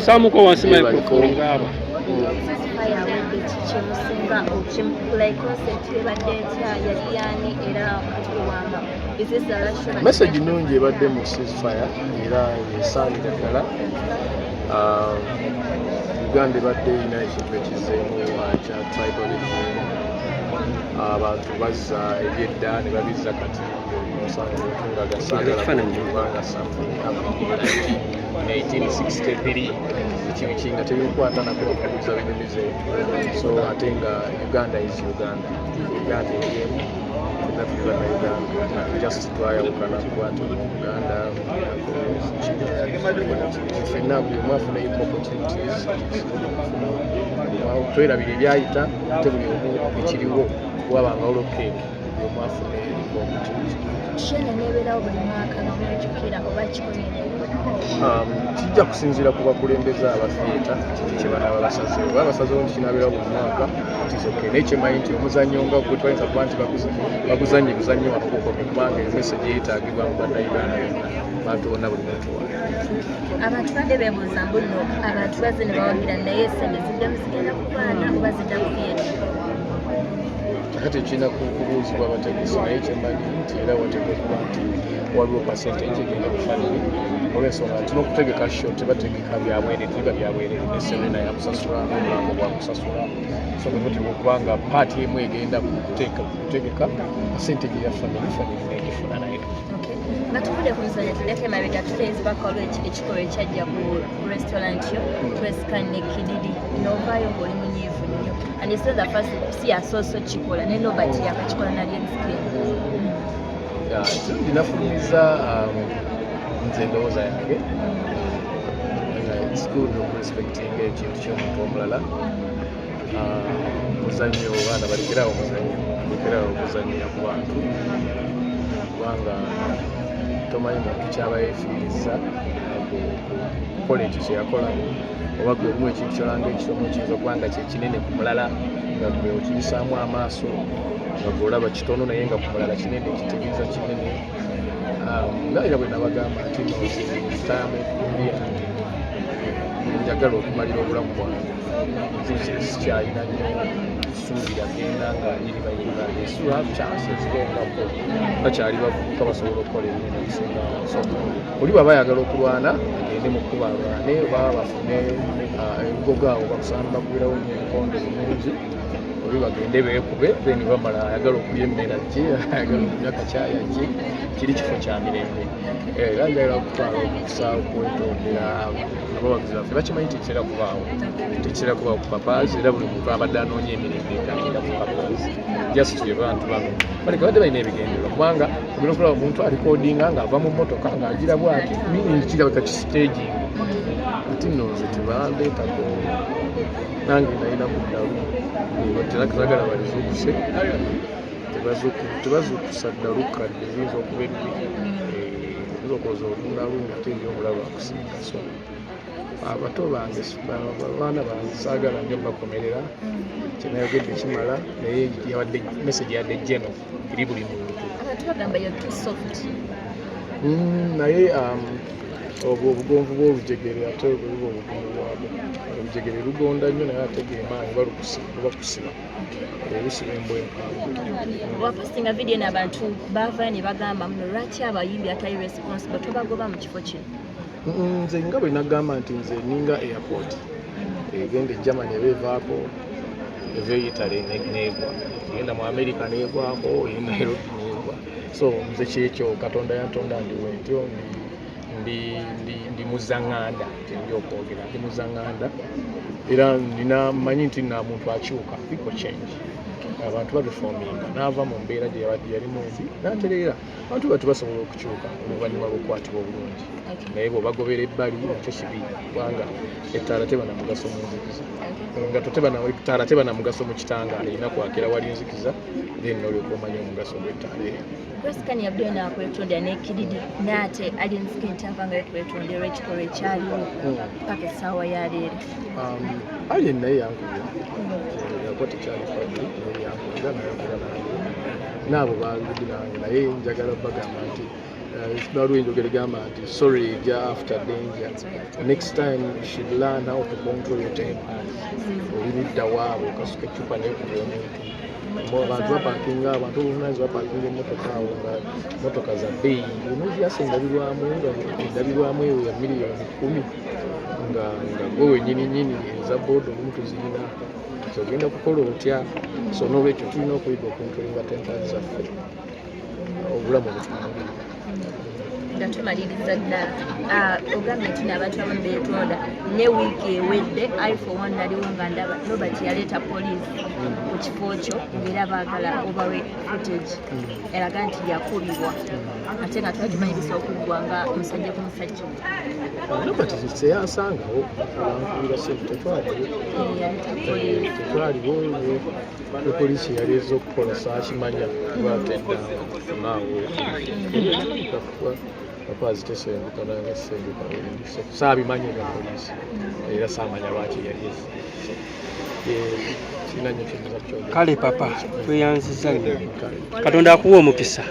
Samuko wansi microphone ngaba. Message nungi ebadde mu ceasefire era esaanira ddala. Uganda ebadde erina ekintu ekizeemu kya tribalism. Abantu bazza ebyedda ne babizza kati omusanga otunga gasaagala kubanga something happened in 1863 ekibi nga tebikwata nako bakubuza binimize. So ate nga Uganda is Uganda. Uganda eriemu just twayawukana kubantu Uganda ffenna buli omu afuna opportunities twerabira ebyayita ate buli omu ekiriwo wabanga olokeeki buli omu afuna kijja kusinziira ku bakulembeze abafieta kye banaaba basazeewo oba basazeewo nti kinaabera buli mwaka tizoke naye kyemanyi nti omuzannyo nga gwe twayinza kuba nti baguzannye ebizannyo wakukomye kubanga emesegi eyetaagibwa mu bannayuganda yonna abantu bonna buli muntu wa abantu badde beebuuza mbuno abantu bazze ne bawagira naye sente ziddemu zigenda kubaana oba zidda kufieta kati ekirina kubuuzibwa abategesi naye kyemanyi nti era wateekwa kuba nti waliwo percentage egenda kufanire olw'ensonga nti n'okutegeka sho tebategeka byabwerere tiba byabwerere neserena yakusasula n'omulambo gwakusasula so nebategeka okubanga paati emu egenda kutegeka percentage ya famire negifuna nayo batuvudde ku Muzannyo tuleke emabega tuteezibwako olwo ekikolwa ekyajja ku restaurant yo twescan ne Kiddee n'ovaayo ng'oli munyiivu nnyo and it's not the first si yasoose okikola ne Nobert yakakikola nali enzikeni ndinafumiza nze endowooza yange it's good okurespecting ekintu ky'omuntu omulala muzannyo abaana balekerawo okuzannyira ku bantu kubanga tomanyi muntu kyaba yeefiiriza kukola ekyo kyeyakola oba gwe omu ekintu kyolanga ekisomo kiyinza okuba nga kyekinene ku mulala nga gwe okiyisaamu amaaso nga gwe olaba kitono naye nga ku mulala kinene kitegeeza kinene naera bwe nabagamba nti retirement yange njagala okumalira obulamu bwange sikyalina nnyo suubira genda nga yiribayiriba chancezigendako bakyali bavubuka basobola okukola ebinene okusinga oli bwaba ayagala okulwana agende mu kkuba alwane oba bafune ebigogo awo bakusaana bakubirawo nyo enkondo bulungi oli bagende beekube then bamala ayagala okulya emmera gye ayagala okunywa kakyaya gye kiri kifo kya mirembe era njagala okutwala okusa okwetondera abawagizi baffe bakimanyi tekitera kubaawo ku papaazi era buli muntu abadde anoonya emirembe egenda ku papaazi just bantu bano baleka badde balina ebigendererwa kubanga ogenda okulaba omuntu alikodinga ng'ava mu mmotoka ng'agira bwati miningi kirabika kisitaging ati nno nze tebandeetako nange nalina ku ddalu terakizagala balizuukuse tebazuukusa ddalu kadde ziyinza okuba ebbi okoza olunalungi ate ndi omulaba akusinga so abato bange abaana bange saagala nyo bakomerera kyenayogedde kimala naye yabadde message yadde geno eri buli muntu naye obwo obugonvu bw'olujegere ate buliwo obugonvu bwabwo olujegere lugonda nnyo naye ate gemaanyi bakusiba olusiba embwa empanvu wapostinga vidiyo n'abantu baava ne bagamba muno lwaki abayimbi atali responsible tobagoba mu kifo kino nze nga bwe nagamba nti nze ninga airport egenda e Germany ebeevaako eva e Italy neegwa egenda mu America neegwako eri Nairobi neegwa so nze kyekyo Katonda yantonda ndiwe ntyo ndi muzaŋŋanda kyendyokwogera ndi muzaŋŋanda era manyi nti na muntu akyuka people change abantu babifominga n'ava mu mbeera gye yalimu mbi n'atereera abantu batu basobola okukyuka oluvannyuma lw'okukwatibwa obulungi naye bw'obagobera ebbali ekyo kibi kubanga ettaala teba na mugaso mu nzikiza engato ettaala teba na mugaso mu kitangaala erina kwakira wali nzikiza then n'olyoka omanya omugaso gw'ettaala eyo Kwescan yabdde nakwetondera ne Kiddee n'ate ali nzikenti avanga yekwetondera ekikolwa ekyaliwo paka essaawa ya leero ali naye yankubira yakuba tekyali fadde naye yankubira nayakuba nange naabo baalidi nange naye njagala bagamba nti sorry after danger. Next time you should learn how to control your temper. Olidda waabo kasuka ecupa n'ekuba omuntu abantu bapakinga abantu olunazi bapakinga emmotoka awo nga mmotoka za bbeeyi onovyasa endabirwamu eyo ya miliyoni 10 nga gwe wenyininyini eza booda omuntu zirina ogenda kukola otya. So n'olwekyo tulina okuyiga okuntrolinga tempa zaffe obulamu butumalira. Nga tumaliriza ddala ogambye nti n'abantu abamu beetonda ne wiiki ewedde for one naliwo nga ndaba Robert yaleeta poliisi ku kifo kyo ng'era baagala obawe footage eraga nti yakubibwa ate nga tubakimanyi bisa okuggwa nga omusajja ku musajja. Robert teyasangawo abankubira sente tetwaliwo ne poliisi yaleeza okukola saakimanya lwatedda naawe saabimanye nga poliisi era saamanya lwaki yaleeza. Kale papa tweyanziza nnyo Katonda akuwa omukisa.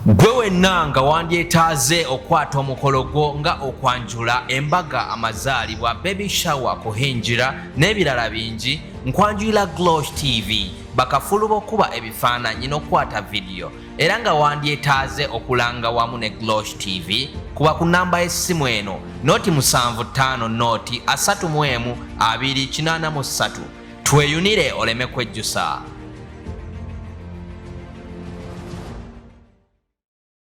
Gwe wenna nga wandyetaaze okwata omukolo gwo nga okwanjula embaga amazaalibwa baby shower kuhinjira n'ebirala bingi nkwanjulira Glosh TV bakafulu b'okuba ebifaananyi n'okwata vidiyo era nga wandyetaaze okulanga wamu ne Glosh TV kuba ku namba y'essimu eno noti 75 noti 31 283 tweyunire oleme kwejjusa.